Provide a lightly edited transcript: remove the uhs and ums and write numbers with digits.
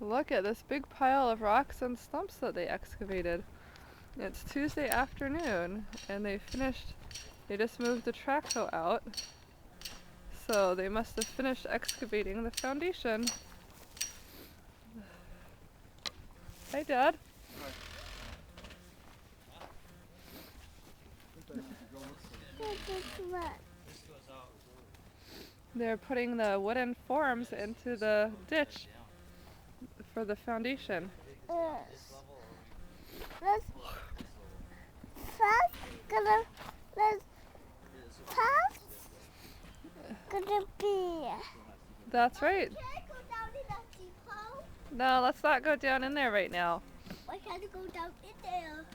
Look at this big pile of rocks and stumps that they excavated. It's Tuesday afternoon, and they just moved the track hoe out. So they must have finished excavating the foundation. Hi, Dad. They're putting the wooden forms into the ditch for the foundation. Let's first gonna be. That's right. Can I go down in that deep hole? No, let's not go down in there right now. Why can't I go down in there?